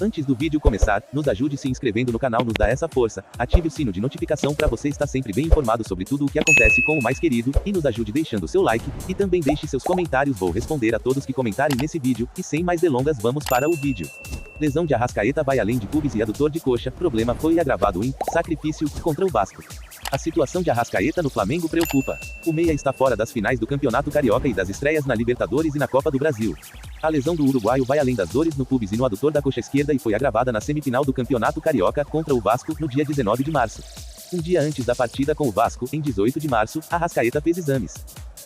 Antes do vídeo começar, nos ajude se inscrevendo no canal, nos dá essa força, ative o sino de notificação para você estar sempre bem informado sobre tudo o que acontece com o mais querido, e nos ajude deixando seu like, e também deixe seus comentários, vou responder a todos que comentarem nesse vídeo, e sem mais delongas vamos para o vídeo. Lesão de Arrascaeta vai além de pubis e adutor de coxa, problema foi agravado em sacrifício contra o Vasco. A situação de Arrascaeta no Flamengo preocupa. O meia está fora das finais do Campeonato Carioca e das estreias na Libertadores e na Copa do Brasil. A lesão do uruguaio vai além das dores no pubis e no adutor da coxa esquerda e foi agravada na semifinal do Campeonato Carioca contra o Vasco, no dia 19 de março. Um dia antes da partida com o Vasco, em 18 de março, Arrascaeta fez exames.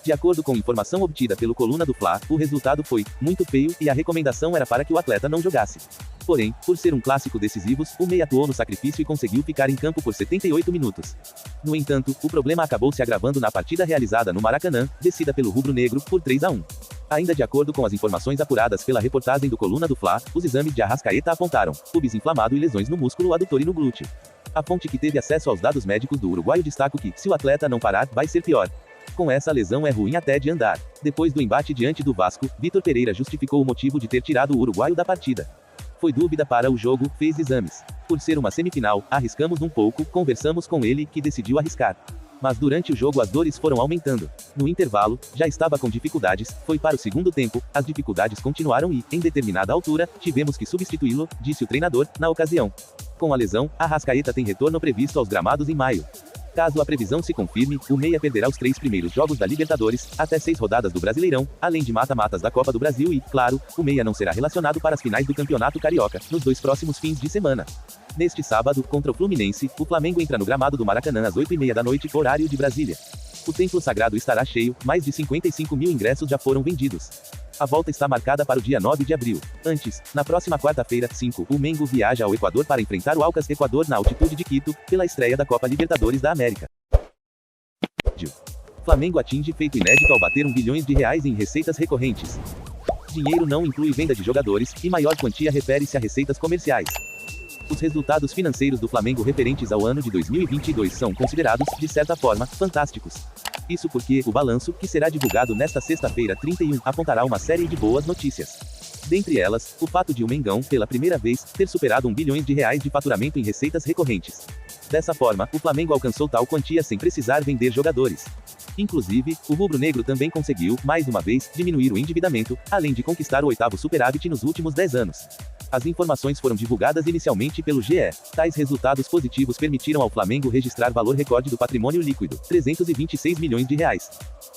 De acordo com informação obtida pelo Coluna do Fla, o resultado foi muito feio e a recomendação era para que o atleta não jogasse. Porém, por ser um clássico decisivo, o meia atuou no sacrifício e conseguiu ficar em campo por 78 minutos. No entanto, o problema acabou se agravando na partida realizada no Maracanã, vencida pelo rubro-negro, por 3-1. Ainda de acordo com as informações apuradas pela reportagem do Coluna do Fla, os exames de Arrascaeta apontaram pubis inflamado e lesões no músculo adutor e no glúteo. A fonte que teve acesso aos dados médicos do uruguaio destaca que, se o atleta não parar, vai ser pior. Com essa lesão é ruim até de andar. Depois do embate diante do Vasco, Vitor Pereira justificou o motivo de ter tirado o uruguaio da partida. Foi dúvida para o jogo, fez exames. Por ser uma semifinal, arriscamos um pouco, conversamos com ele, que decidiu arriscar. Mas durante o jogo as dores foram aumentando. No intervalo, já estava com dificuldades, foi para o segundo tempo, as dificuldades continuaram e, em determinada altura, tivemos que substituí-lo, disse o treinador, na ocasião. Com a lesão, Arrascaeta tem retorno previsto aos gramados em maio. Caso a previsão se confirme, o meia perderá os 3 primeiros jogos da Libertadores, até 6 rodadas do Brasileirão, além de mata-matas da Copa do Brasil e, claro, o meia não será relacionado para as finais do Campeonato Carioca, nos 2 próximos fins de semana. Neste sábado, contra o Fluminense, o Flamengo entra no gramado do Maracanã às 8h30 da noite, horário de Brasília. O templo sagrado estará cheio, mais de 55 mil ingressos já foram vendidos. A volta está marcada para o dia 9 de abril. Antes, na próxima quarta-feira, 5, o Mengo viaja ao Equador para enfrentar o Alcas Equador na altitude de Quito, pela estreia da Copa Libertadores da América. Flamengo atinge feito inédito ao bater R$1 bilhão em receitas recorrentes. Dinheiro não inclui venda de jogadores, e maior quantia refere-se a receitas comerciais. Os resultados financeiros do Flamengo referentes ao ano de 2022 são considerados, de certa forma, fantásticos. Isso porque o balanço, que será divulgado nesta sexta-feira 31, apontará uma série de boas notícias. Dentre elas, o fato de o Mengão, pela primeira vez, ter superado R$1 bilhão de faturamento em receitas recorrentes. Dessa forma, o Flamengo alcançou tal quantia sem precisar vender jogadores. Inclusive, o rubro-negro também conseguiu, mais uma vez, diminuir o endividamento, além de conquistar o 8º superávit nos últimos 10 anos. As informações foram divulgadas inicialmente pelo GE. Tais resultados positivos permitiram ao Flamengo registrar valor recorde do patrimônio líquido, R$326 milhões.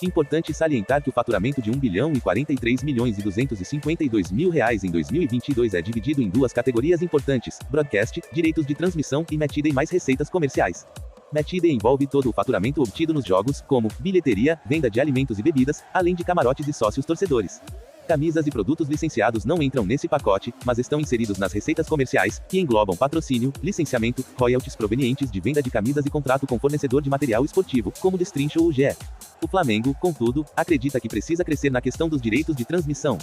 Importante salientar que o faturamento de R$1.043.252.000 em 2022 é dividido em duas categorias importantes: broadcast, direitos de transmissão, e matchday mais receitas comerciais. Matchday envolve todo o faturamento obtido nos jogos, como bilheteria, venda de alimentos e bebidas, além de camarotes e sócios torcedores. Camisas e produtos licenciados não entram nesse pacote, mas estão inseridos nas receitas comerciais, que englobam patrocínio, licenciamento, royalties provenientes de venda de camisas e contrato com fornecedor de material esportivo, como destrincha o GE. O Flamengo, contudo, acredita que precisa crescer na questão dos direitos de transmissão.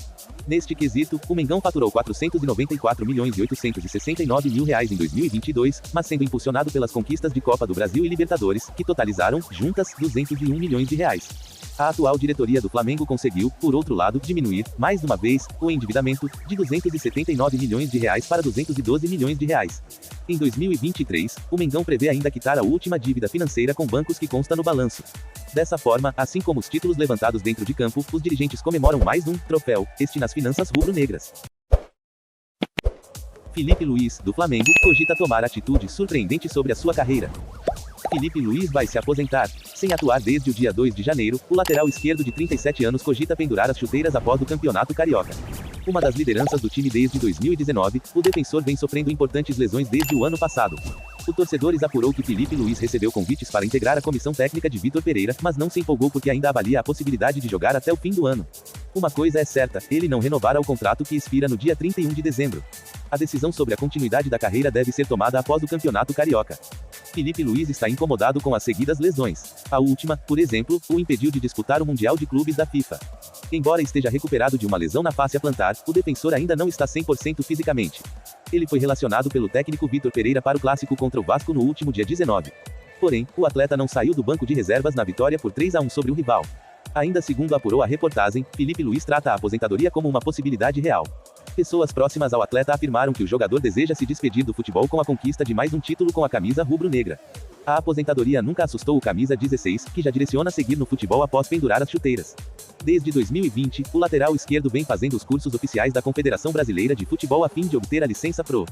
Neste quesito, o Mengão faturou R$494.869.000 em 2022, mas sendo impulsionado pelas conquistas de Copa do Brasil e Libertadores, que totalizaram, juntas, R$201 milhões. A atual diretoria do Flamengo conseguiu, por outro lado, diminuir, mais uma vez, o endividamento, de R$279 milhões para R$212 milhões. Em 2023, o Mengão prevê ainda quitar a última dívida financeira com bancos que consta no balanço. Dessa forma, assim como os títulos levantados dentro de campo, os dirigentes comemoram mais um troféu, este nas finanças rubro-negras. Felipe Luiz, do Flamengo, cogita tomar atitude surpreendente sobre a sua carreira. Felipe Luiz vai se aposentar. Sem atuar desde o dia 2 de janeiro, o lateral esquerdo de 37 anos cogita pendurar as chuteiras após o Campeonato Carioca. Uma das lideranças do time desde 2019, o defensor vem sofrendo importantes lesões desde o ano passado. O Torcedores apurou que Felipe Luiz recebeu convites para integrar a comissão técnica de Vitor Pereira, mas não se empolgou porque ainda avalia a possibilidade de jogar até o fim do ano. Uma coisa é certa, ele não renovará o contrato que expira no dia 31 de dezembro. A decisão sobre a continuidade da carreira deve ser tomada após o Campeonato Carioca. Felipe Luiz está incomodado com as seguidas lesões. A última, por exemplo, o impediu de disputar o Mundial de Clubes da FIFA. Embora esteja recuperado de uma lesão na fáscia plantar, o defensor ainda não está 100% fisicamente. Ele foi relacionado pelo técnico Vitor Pereira para o clássico contra o Vasco no último dia 19. Porém, o atleta não saiu do banco de reservas na vitória por 3-1 sobre o rival. Ainda segundo apurou a reportagem, Felipe Luiz trata a aposentadoria como uma possibilidade real. Pessoas próximas ao atleta afirmaram que o jogador deseja se despedir do futebol com a conquista de mais um título com a camisa rubro-negra. A aposentadoria nunca assustou o camisa 16, que já direciona seguir no futebol após pendurar as chuteiras. Desde 2020, o lateral esquerdo vem fazendo os cursos oficiais da Confederação Brasileira de Futebol a fim de obter a licença pro.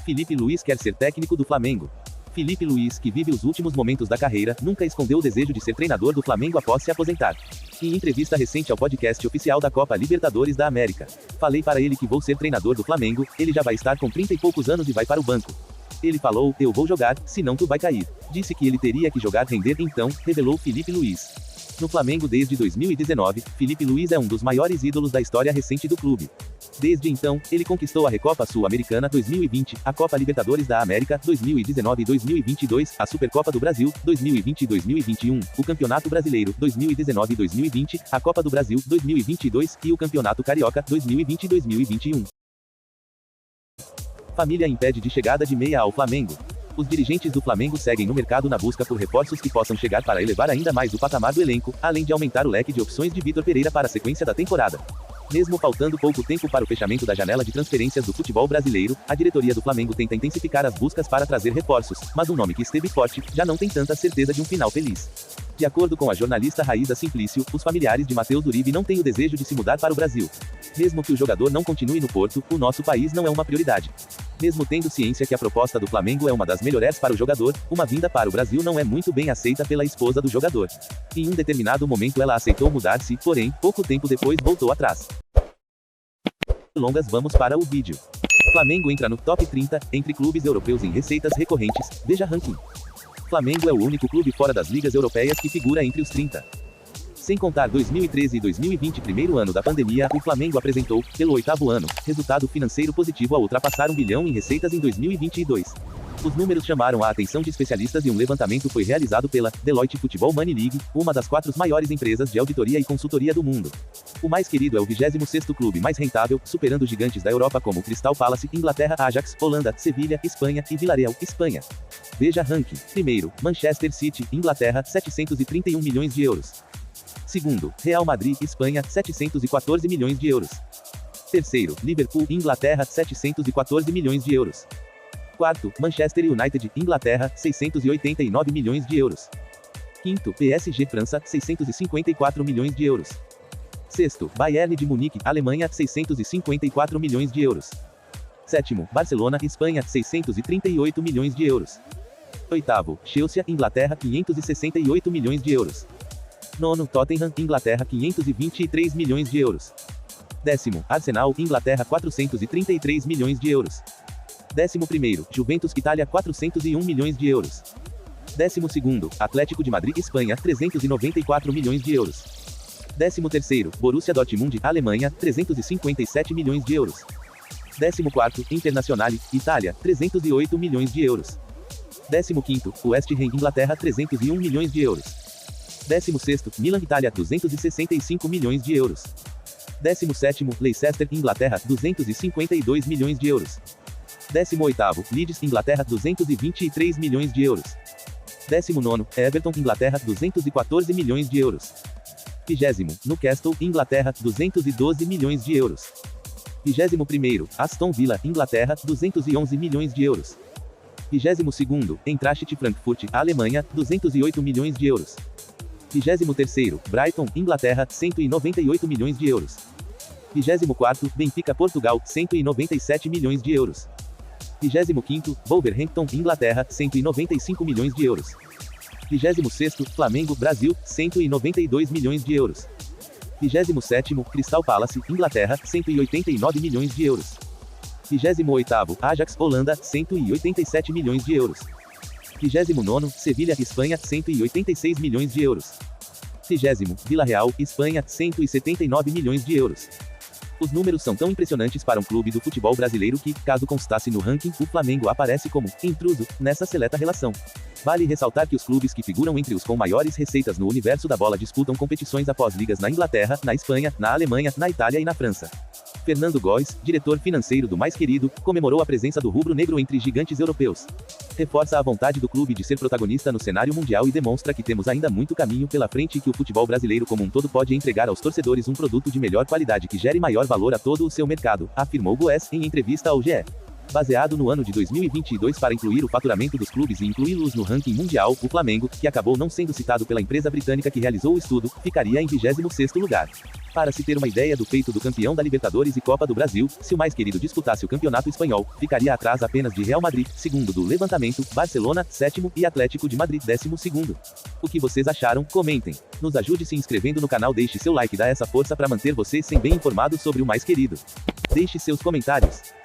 Felipe Luiz quer ser técnico do Flamengo. Felipe Luiz, que vive os últimos momentos da carreira, nunca escondeu o desejo de ser treinador do Flamengo após se aposentar. Em entrevista recente ao podcast oficial da Copa Libertadores da América, falei para ele que vou ser treinador do Flamengo, ele já vai estar com 30 e poucos anos e vai para o banco. Ele falou, eu vou jogar, senão tu vai cair. Disse que ele teria que jogar render então, revelou Felipe Luiz. No Flamengo desde 2019, Felipe Luiz é um dos maiores ídolos da história recente do clube. Desde então, ele conquistou a Recopa Sul-Americana 2020, a Copa Libertadores da América 2019 e 2022, a Supercopa do Brasil 2020 e 2021, o Campeonato Brasileiro 2019 e 2020, a Copa do Brasil 2022 e o Campeonato Carioca 2020 e 2021. Família impede de chegada de meia ao Flamengo. Os dirigentes do Flamengo seguem no mercado na busca por reforços que possam chegar para elevar ainda mais o patamar do elenco, além de aumentar o leque de opções de Vitor Pereira para a sequência da temporada. Mesmo faltando pouco tempo para o fechamento da janela de transferências do futebol brasileiro, a diretoria do Flamengo tenta intensificar as buscas para trazer reforços, mas um nome que esteve forte, já não tem tanta certeza de um final feliz. De acordo com a jornalista Raíza Simplício, os familiares de Matheus Uribe não têm o desejo de se mudar para o Brasil. Mesmo que o jogador não continue no Porto, o nosso país não é uma prioridade. Mesmo tendo ciência que a proposta do Flamengo é uma das melhores para o jogador, uma vinda para o Brasil não é muito bem aceita pela esposa do jogador. Em um determinado momento ela aceitou mudar-se, porém, pouco tempo depois voltou atrás. Longas, vamos para o vídeo. Flamengo entra no top 30, entre clubes europeus em receitas recorrentes, veja ranking. Flamengo é o único clube fora das ligas europeias que figura entre os 30. Sem contar 2013 e 2020, primeiro ano da pandemia, o Flamengo apresentou, pelo 8º ano, resultado financeiro positivo ao ultrapassar 1 bilhão em receitas em 2022. Os números chamaram a atenção de especialistas e um levantamento foi realizado pela Deloitte Football Money League, uma das 4 maiores empresas de auditoria e consultoria do mundo. O mais querido é o 26º clube mais rentável, superando gigantes da Europa como Crystal Palace, Inglaterra, Ajax, Holanda, Sevilha, Espanha e Villarreal, Espanha. Veja ranking. Primeiro, Manchester City, Inglaterra, 731 milhões de euros. Segundo, Real Madrid, Espanha, 714 milhões de euros. Terceiro, Liverpool, Inglaterra, 714 milhões de euros. Quarto, Manchester United, Inglaterra, 689 milhões de euros. Quinto, PSG França, 654 milhões de euros. Sexto, Bayern de Munique, Alemanha, 654 milhões de euros. Sétimo, Barcelona, Espanha, 638 milhões de euros. Oitavo, Chelsea, Inglaterra, 568 milhões de euros. Nono, Tottenham, Inglaterra, 523 milhões de euros. Décimo, Arsenal, Inglaterra, 433 milhões de euros. 11º, Juventus, Itália, 401 milhões de euros. 12º, Atlético de Madrid, Espanha, 394 milhões de euros. 13º, Borussia Dortmund, Alemanha, 357 milhões de euros. 14º, Internazionale, Itália, 308 milhões de euros. 15º, West Ham, Inglaterra, 301 milhões de euros. 16º, Milan, Itália, 265 milhões de euros. 17º, Leicester, Inglaterra, 252 milhões de euros. 18º, Leeds, Inglaterra, 223 milhões de euros. 19º, Everton, Inglaterra, 214 milhões de euros. 20º, Newcastle, Inglaterra, 212 milhões de euros. 21º, Aston Villa, Inglaterra, 211 milhões de euros. 22º, Eintracht Frankfurt, Alemanha, 208 milhões de euros. 23º, Brighton, Inglaterra, 198 milhões de euros. 24º, Benfica, Portugal, 197 milhões de euros. 25º, Wolverhampton, Inglaterra, 195 milhões de euros. 26º, Flamengo, Brasil, 192 milhões de euros. 27º, Crystal Palace, Inglaterra, 189 milhões de euros. 28º, Ajax, Holanda, 187 milhões de euros. 29º, Sevilha, Espanha, 186 milhões de euros. 30º, Villarreal, Espanha, 179 milhões de euros. Os números são tão impressionantes para um clube do futebol brasileiro que, caso constasse no ranking, o Flamengo aparece como intruso nessa seleta relação. Vale ressaltar que os clubes que figuram entre os com maiores receitas no universo da bola disputam competições após ligas na Inglaterra, na Espanha, na Alemanha, na Itália e na França. Fernando Góes, diretor financeiro do Mais Querido, comemorou a presença do rubro-negro entre gigantes europeus. Reforça a vontade do clube de ser protagonista no cenário mundial e demonstra que temos ainda muito caminho pela frente e que o futebol brasileiro como um todo pode entregar aos torcedores um produto de melhor qualidade que gere maior valor a todo o seu mercado, afirmou Góes em entrevista ao GE. Baseado no ano de 2022 para incluir o faturamento dos clubes e incluí-los no ranking mundial, o Flamengo, que acabou não sendo citado pela empresa britânica que realizou o estudo, ficaria em 26º lugar. Para se ter uma ideia do feito do campeão da Libertadores e Copa do Brasil, se o Mais Querido disputasse o Campeonato Espanhol, ficaria atrás apenas de Real Madrid, segundo do levantamento, Barcelona, sétimo, e Atlético de Madrid, 12º. O que vocês acharam? Comentem. Nos ajude se inscrevendo no canal, deixe seu like e dá essa força para manter você sempre bem informado sobre o Mais Querido. Deixe seus comentários.